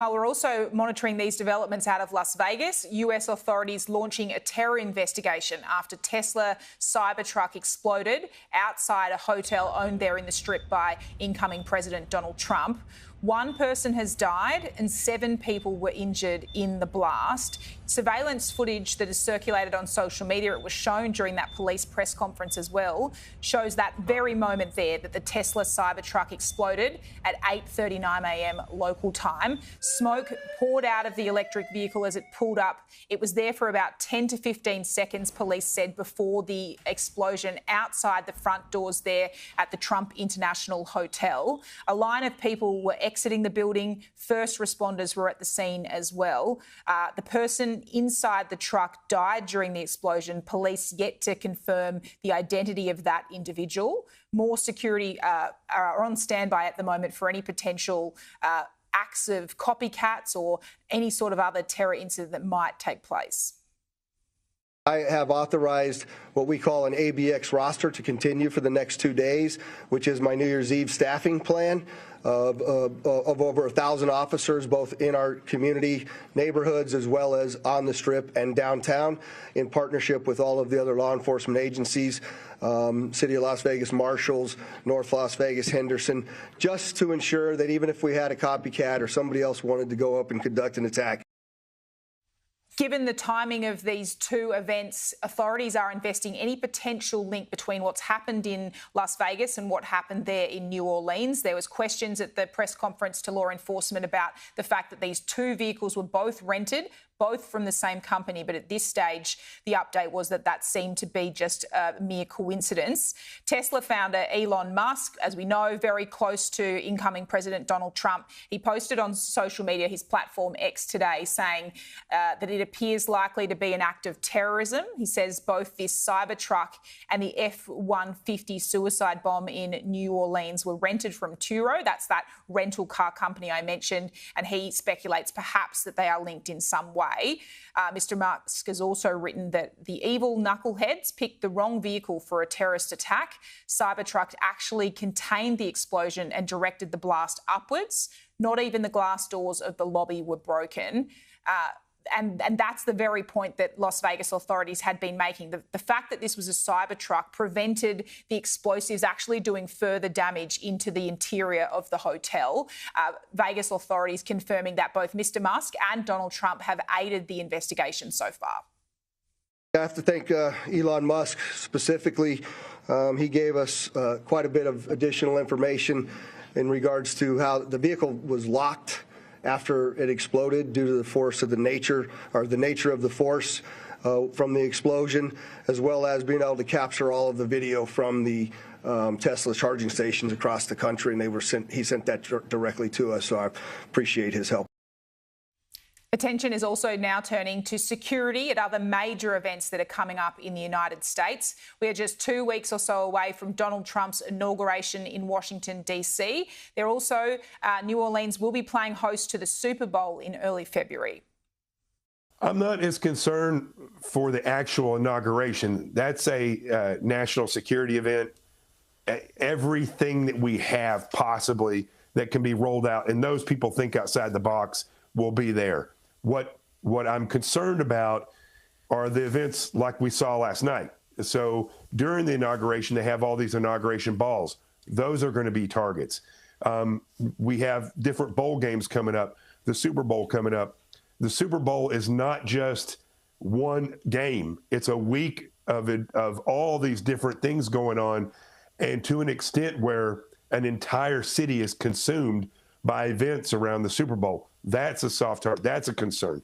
We're also monitoring these developments out of Las Vegas. US authorities launching a terror investigation after Tesla Cybertruck exploded outside a hotel owned there in the Strip by incoming President Donald Trump. One person has died and 7 people were injured in the blast. Surveillance footage that is circulated on social media, it was shown during that police press conference as well, shows that very moment there that the Tesla Cybertruck exploded at 8:39 a.m. local time. Smoke poured out of the electric vehicle as it pulled up. It was there for about 10 to 15 seconds, police said, before the explosion outside the front doors there at the Trump International Hotel. A line of people were exiting the building. First responders were at the scene as well. The person inside the truck died during the explosion. Police yet to confirm the identity of that individual. More security are on standby at the moment for any potential acts of copycats or any sort of other terror incident that might take place. I have authorized what we call an ABX roster to continue for the next 2 days, which is my New Year's Eve staffing plan of over 1,000 officers, both in our community neighborhoods as well as on the Strip and downtown, in partnership with all of the other law enforcement agencies, City of Las Vegas Marshals, North Las Vegas, Henderson, just to ensure that even if we had a copycat or somebody else wanted to go up and conduct an attack. Given the timing of these two events, authorities are investing any potential link between what's happened in Las Vegas and what happened there in New Orleans. There was questions at the press conference to law enforcement about the fact that these two vehicles were both rented, both from the same company. But at this stage, the update was that that seemed to be just a mere coincidence. Tesla founder Elon Musk, as we know, very close to incoming President Donald Trump, he posted on social media, his platform X today, saying that it appears likely to be an act of terrorism. He says both this Cybertruck and the F-150 suicide bomb in New Orleans were rented from Turo. That's that rental car company I mentioned. And he speculates perhaps that they are linked in some way. Mr. Musk has also written that the evil knuckleheads picked the wrong vehicle for a terrorist attack. Cybertruck actually contained the explosion and directed the blast upwards. Not even the glass doors of the lobby were broken. And that's the very point that Las Vegas authorities had been making. The fact that this was a Cybertruck prevented the explosives actually doing further damage into the interior of the hotel. Vegas authorities confirming that both Mr. Musk and Donald Trump have aided the investigation so far. I have to thank Elon Musk specifically. He gave us quite a bit of additional information in regards to how the vehicle was locked after it exploded due to the force of the nature of the force from the explosion, as well as being able to capture all of the video from the Tesla charging stations across the country, and he sent that directly to us, so I appreciate his help. Attention is also now turning to security at other major events that are coming up in the United States. We are just 2 weeks or so away from Donald Trump's inauguration in Washington, D.C. New Orleans will be playing host to the Super Bowl in early February. I'm not as concerned for the actual inauguration. That's a national security event. Everything that we have possibly that can be rolled out, and those people think outside the box, will be there. What I'm concerned about are the events like we saw last night. So during the inauguration, they have all these inauguration balls. Those are going to be targets. We have different bowl games coming up, the Super Bowl coming up. The Super Bowl is not just one game. It's a week of all these different things going on, and to an extent where an entire city is consumed by events around the Super Bowl. That's a soft target. That's a concern.